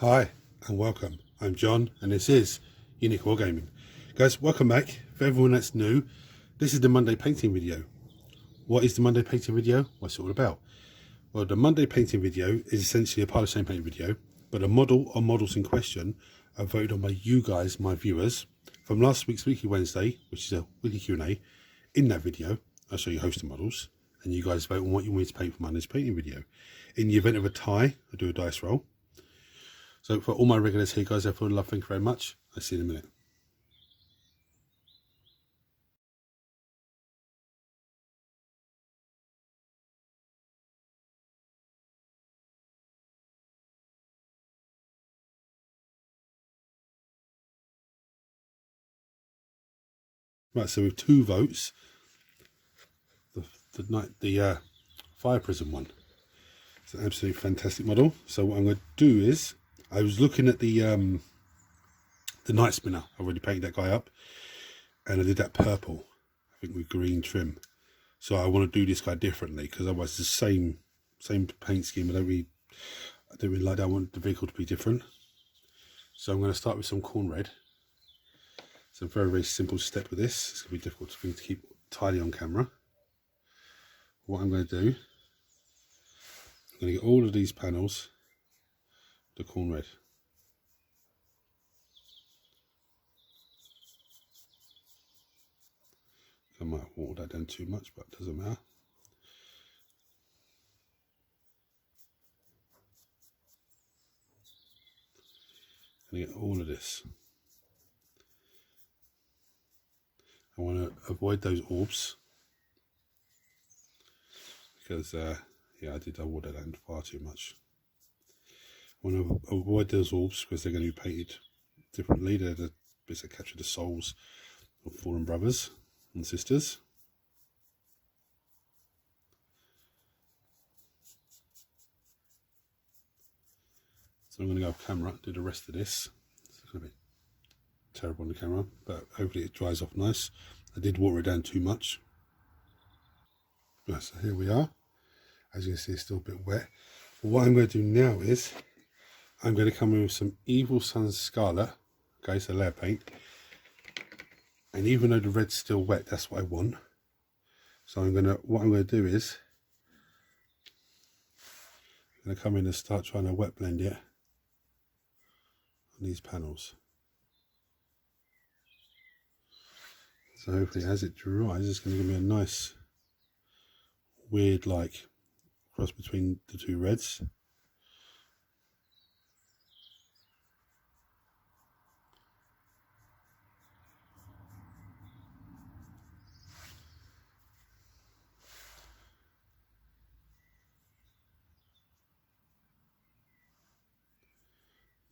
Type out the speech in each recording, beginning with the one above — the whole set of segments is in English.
Hi and welcome. I'm John and this is Unique Wargaming. Guys, welcome back. For everyone that's new, this is the Monday painting video. What is the Monday painting video? What's it all about? Well, the Monday painting video is essentially a pile of shame paint video, but a model or models in question are voted on by you guys, my viewers, from last week's Weekly Wednesday, which is a weekly Q&A. In that video, I'll show you a host of models and you guys vote on what you want me to paint for Monday's painting video. In the event of a tie, I do a dice roll. So for all my regulars here, guys, I feel love. Thank you very much. I'll see you in a minute. Right, so with 2 votes, the Fire Prism one. It's an absolutely fantastic model. So what I'm going to do is, I was looking at the Night Spinner. I already painted that guy up, and I did that purple, I think with green trim. So I want to do this guy differently because otherwise it's the same paint scheme. I don't really like that. I want the vehicle to be different. So I'm going to start with some corn red. It's a very, very simple step with this. It's going to be difficult for me to keep tidy on camera. What I'm going to do, I'm going to get all of these panels the corn red. I might have watered that down too much, but it doesn't matter. I'm going to get all of this. I want to avoid those orbs because yeah, I watered that down far too much. I want to avoid those orbs because they're going to be painted differently. They're the bits that capture the souls of fallen brothers and sisters. So I'm going to go off camera, do the rest of this. It's going to be terrible on the camera, but hopefully it dries off nice. I did water it down too much. Right, so here we are. As you can see, it's still a bit wet. But what I'm going to do now is I'm going to come in with some Evil Sun's Scarlet, okay, so layer paint. And even though the red's still wet, that's what I want. So what I'm going to do is I'm going to come in and start trying to wet blend it on these panels. So hopefully as it dries, it's going to give me a nice weird like cross between the 2 reds.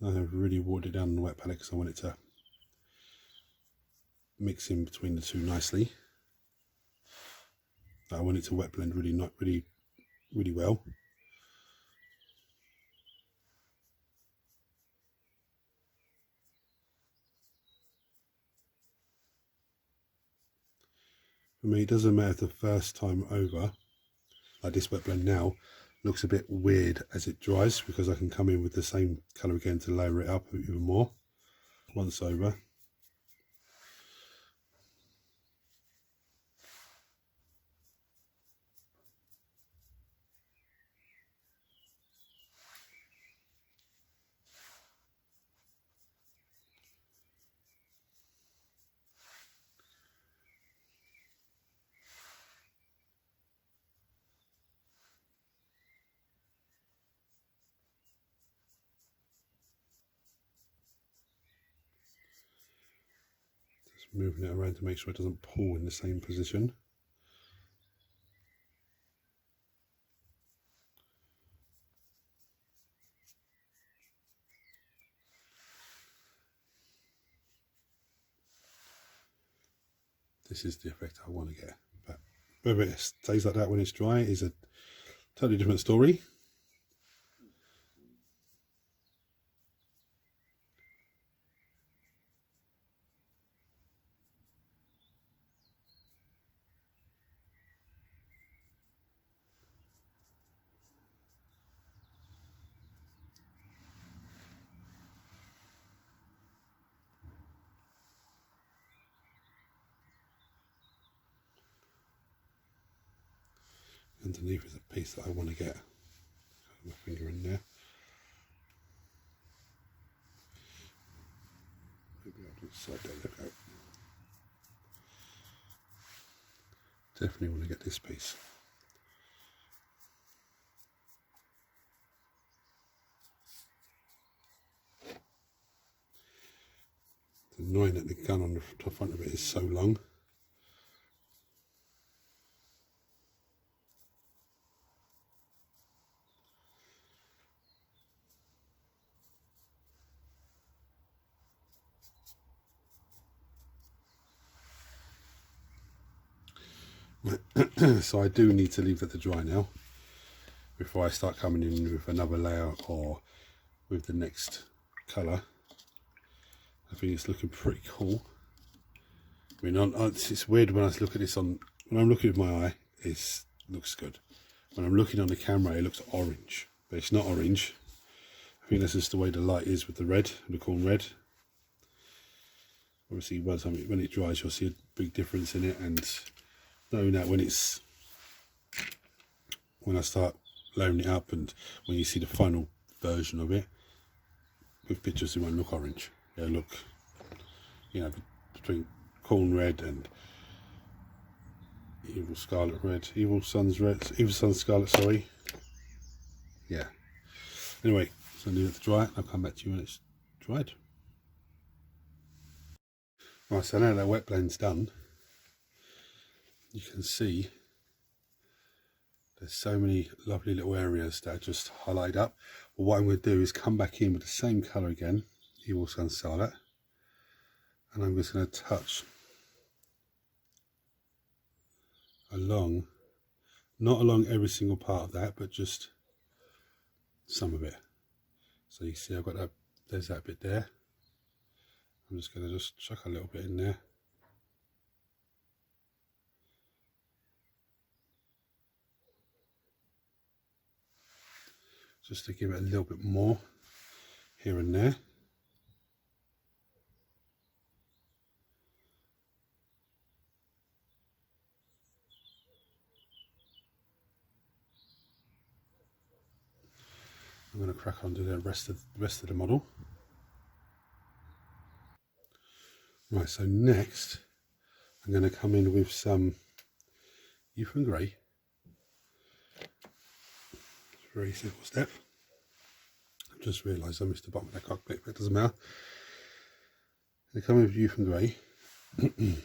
I have really watered it down on the wet palette because I want it to mix in between the 2 nicely. I want it to wet blend really well. For me, it doesn't matter if the first time over, like this wet blend now, looks a bit weird as it dries because I can come in with the same colour again to layer it up even more once over. Just moving it around to make sure it doesn't pull in the same position. This is the effect I want to get, but whether it stays like that when it's dry is a totally different story. underneath is a piece that I want to get. My finger in there. Maybe I'll do it side down. Look out. Definitely want to get this piece. It's annoying that the gun on the front of it is so long. So I do need to leave that to dry now before I start coming in with another layer or with the next colour. I think it's looking pretty cool. I mean, it's weird when I look at this when I'm looking with my eye, it looks good. When I'm looking on the camera, it looks orange, but it's not orange. I think that's just the way the light is with the red, the corn red. Obviously, by the time when it dries, you'll see a big difference in it, and knowing that when I start layering it up and when you see the final version of it, with pictures it won't look orange. It'll look, you know, between corn red and evil scarlet red, evil sun's scarlet, sorry. Yeah. Anyway, so I need it to dry, and I'll come back to you when it's dried. Right, so now that wet blend's done, you can see there's so many lovely little areas that are just highlighted up. But what I'm going to do is come back in with the same colour again, Evil Sun Scarlet, and I'm just going to touch along, not along every single part of that, but just some of it. So you see I've got that, there's that bit there. I'm just going to just chuck a little bit in there. Just to give it a little bit more here and there. I'm going to crack on to the rest of the model. Right, so next I'm going to come in with some Youth and Grey. Very simple step. I've just realised I missed the bottom of that cockpit, but it doesn't matter. I'm going to come in with Youth and Grey, and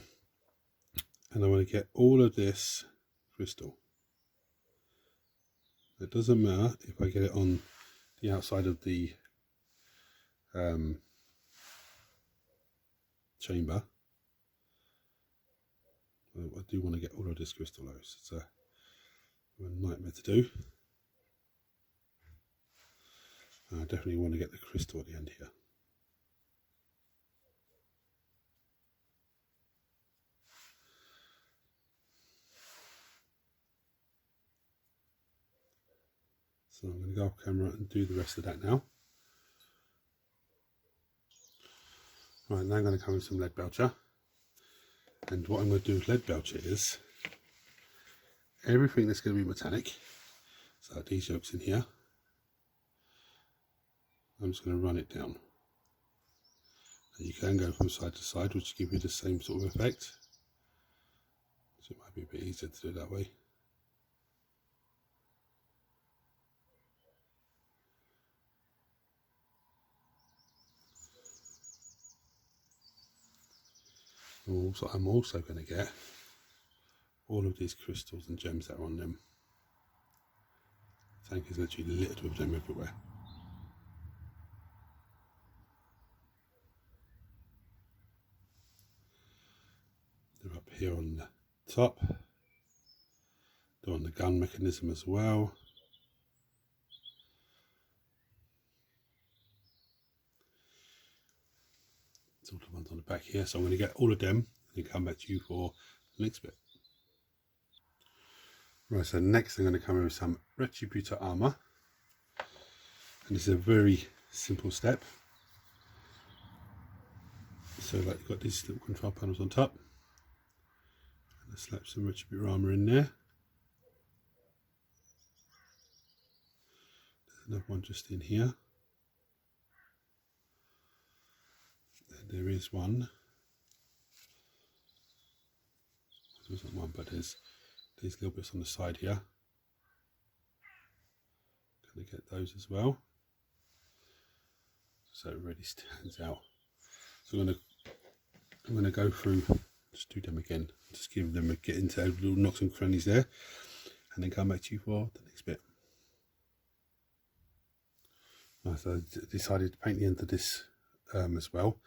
I want to get all of this crystal. It doesn't matter if I get it on the outside of the chamber. I do want to get all of this crystal out. It's a nightmare to do. I definitely want to get the crystal at the end here. So I'm going to go off camera and do the rest of that now. Right, now I'm going to come with some lead belcher. And what I'm going to do with lead belcher is everything that's going to be metallic, so these yolks in here, I'm just going to run it down. And you can go from side to side, which gives you the same sort of effect. So it might be a bit easier to do it that way. I'm also going to get all of these crystals and gems that are on them. The tank is literally littered with them everywhere. They're up here on the top. They're on the gun mechanism as well. It's all the ones on the back here, so I'm going to get all of them and come back to you for the next bit. Right, so next I'm going to come in with some Retributor armor, and this is a very simple step. So like you've got these little control panels on top, and I slap some Retributor armor in there. another one just in here. And there is one. There isn't one, but there's these little bits on the side here. Gonna get those as well, so it really stands out. So I'm gonna go through, just do them again, just give them get into those little knocks and crannies there, and then come back to you for the next bit. So I decided to paint the end of this as well,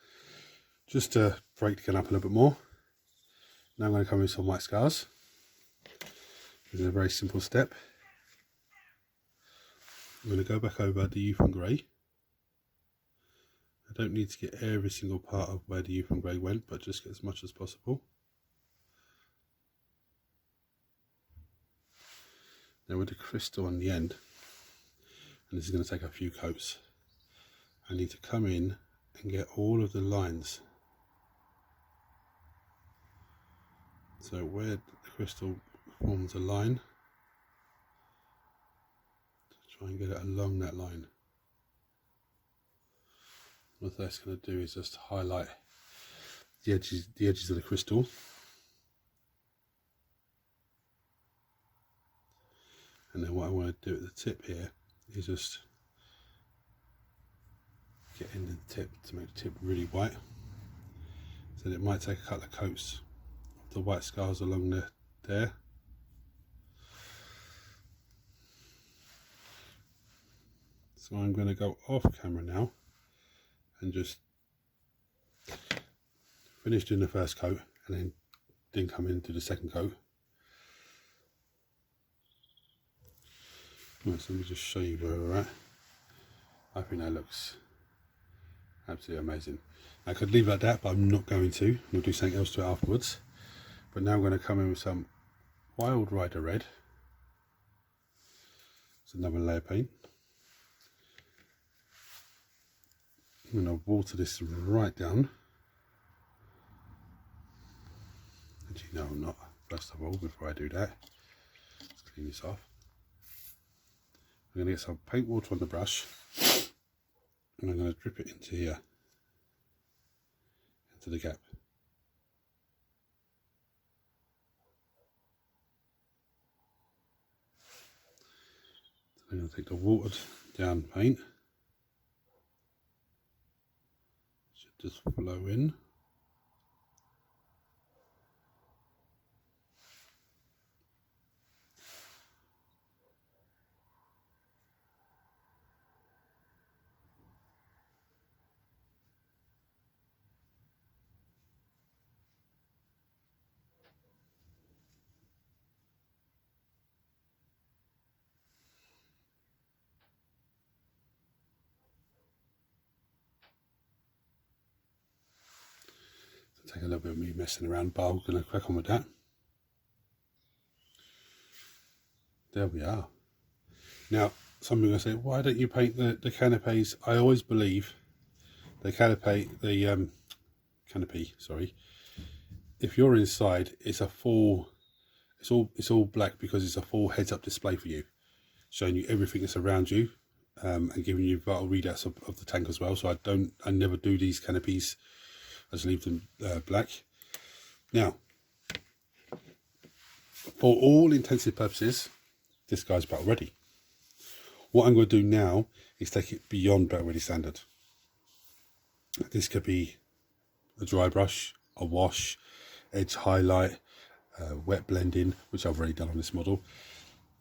just to break the gun up a little bit more. Now I'm going to come in with some white scars. This is a very simple step. I'm going to go back over the youth and grey. I don't need to get every single part of where the youth and grey went, but just get as much as possible. Now with the crystal on the end, and this is going to take a few coats, I need to come in and get all of the lines. So where the crystal forms a line, try and get it along that line. What that's going to do is just highlight the edges of the crystal. And then what I want to do at the tip here is just get into the tip to make the tip really white. So it might take a couple of coats of the white scars along there. So I'm going to go off camera now and just finish doing the first coat, and then come in and do the second coat. Right, so let me just show you where we're at. I think that looks absolutely amazing. I could leave it like that, but I'm not going to. We'll do something else to it afterwards. But now I'm going to come in with some Wild Rider Red. It's another layer paint. I'm going to water this right down. Actually, no, I'm not. First of all, before I do that, let's clean this off. I'm going to get some paint water on the brush, and I'm going to drip it into here, into the gap. So I'm going to take the watered down paint, should just flow in. Take a little bit of me messing around, but I'm going to crack on with that. There we are. Now, some people are going to say, why don't you paint the canapes? I always believe the canopy, sorry. If you're inside, it's a full, it's all black because it's a full heads-up display for you, showing you everything that's around you, and giving you vital readouts of the tank as well. So I never do these canopies. I just leave them black. Now, for all intensive purposes, this guy's battle ready. What I'm going to do now is take it beyond battle ready standard. This could be a dry brush, a wash, edge highlight, wet blending, which I've already done on this model.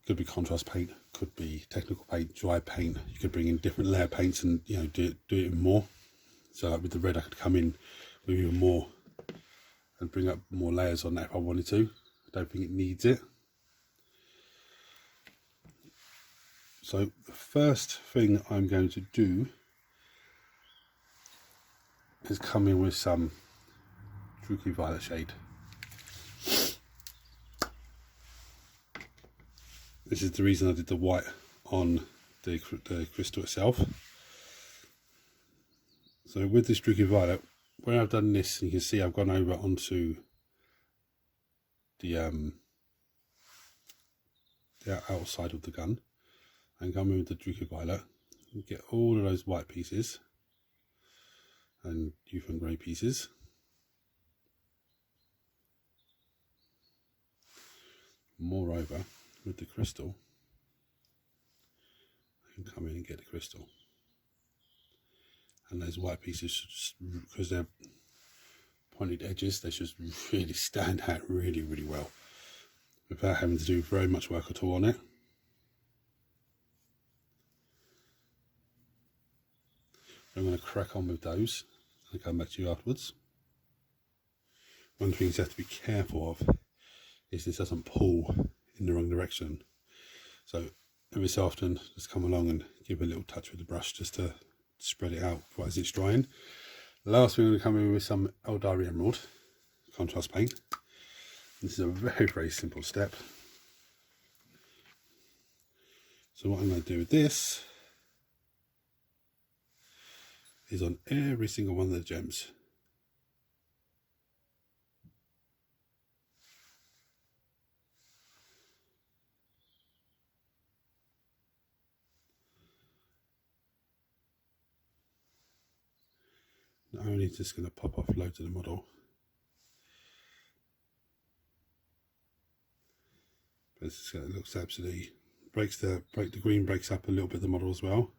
Could be contrast paint, could be technical paint, dry paint. You could bring in different layer paints and do it in more. So like with the red, I could come in with even more and bring up more layers on that if I wanted to. I don't think it needs it. So the first thing I'm going to do is come in with some Druky Violet shade. This is the reason I did the white on the crystal itself. So with this Druky Violet, when I've done this, you can see I've gone over onto the outside of the gun. and come in with the Druid Violet and get all of those white pieces and youth and grey pieces. Moreover, with the crystal, I can come in and get the crystal. And those white pieces, because they're pointed edges, they should really stand out really, really well without having to do very much work at all on it. I'm going to crack on with those and come back to you afterwards. One thing you have to be careful of is this doesn't pull in the wrong direction. So every so often just come along and give a little touch with the brush just to spread it out as it's drying. Last we're going to come in with some Aeldari Emerald contrast paint. This is a very, very simple step. So what I'm going to do with this is on every single one of the gems. Not only is this going to pop off loads of the model, but it looks absolutely the green breaks up a little bit of the model as well.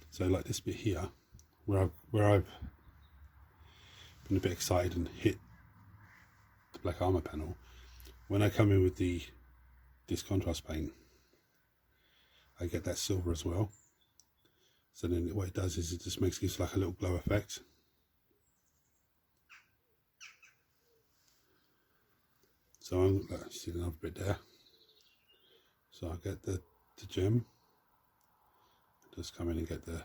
So like this bit here, where I've been a bit excited and hit the black armor panel, when I come in with this contrast paint, I get that silver as well. So then what it does is it just gives like a little glow effect. So I'm see another bit there. So I get the gem, just come in and get the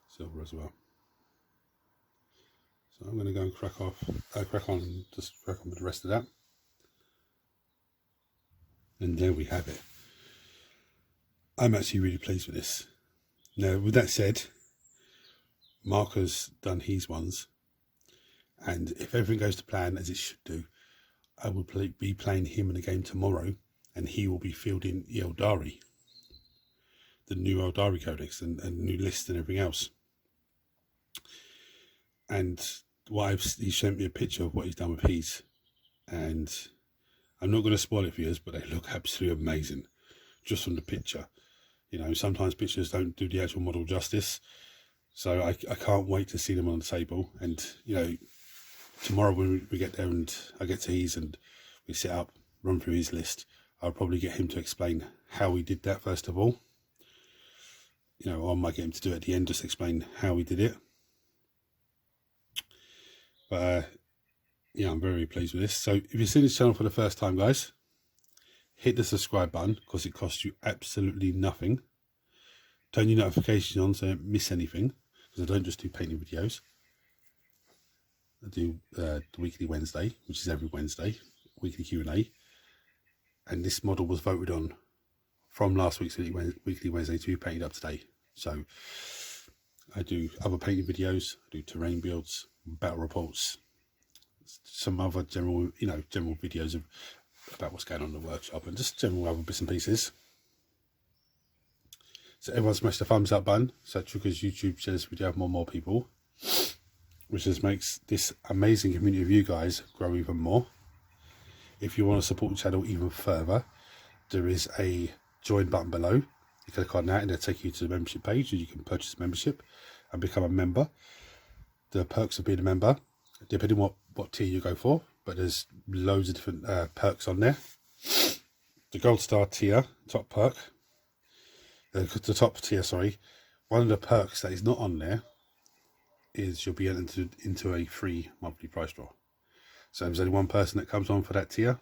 silver as well. So I'm going to go and crack on with the rest of that. And there we have it. I'm actually really pleased with this. Now, with that said, Mark has done his ones, and if everything goes to plan as it should do, I will be playing him in a game tomorrow, and he will be fielding the Aeldari, the new Aeldari Codex and new list and everything else. And he sent me a picture of what he's done with his, and I'm not going to spoil it for you, but they look absolutely amazing just from the picture. You know, sometimes pictures don't do the actual model justice, so I can't wait to see them on the table. And you know, tomorrow when we get there and I get to his and we sit up, run through his list, I'll probably get him to explain how he did that first of all. You know, I might get him to do it at the end, just explain how he did it. But yeah, I'm very pleased with this. So if you're seeing this channel for the first time, guys, hit the subscribe button because it costs you absolutely nothing. Turn your notifications on so you don't miss anything, because I don't just do painting videos. I do the weekly Wednesday, which is every Wednesday, weekly Q&A. And this model was voted on from last week's weekly Wednesday to be painted up today. So I do other painting videos, I do terrain builds, battle reports, some other general videos about what's going on in the workshop, and just general other bits and pieces. So everyone smash the thumbs up button, such because YouTube shares this video with more people, which just makes this amazing community of you guys grow even more. If you want to support the channel even further, there is a join button below. You click on that and it'll take you to the membership page, and you can purchase membership and become a member. The perks of being a member, depending on what tier you go for, but there's loads of different perks on there. The gold star tier, top perk, the top tier, sorry, one of the perks that is not on there is you'll be entered into a free monthly prize draw. So if there's only one person that comes on for that tier,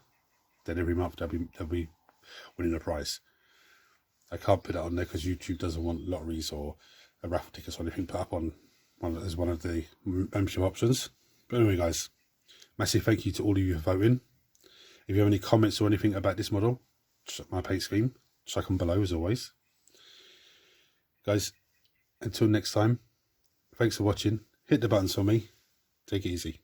then every month they'll be winning a prize. I can't put that on there because YouTube doesn't want lotteries or a raffle tickets or anything put up on as one of the membership options. But anyway, guys, massive thank you to all of you for voting. If you have any comments or anything about this model, my paint scheme, check them below as always. Guys, until next time, thanks for watching. Hit the buttons for me. Take it easy.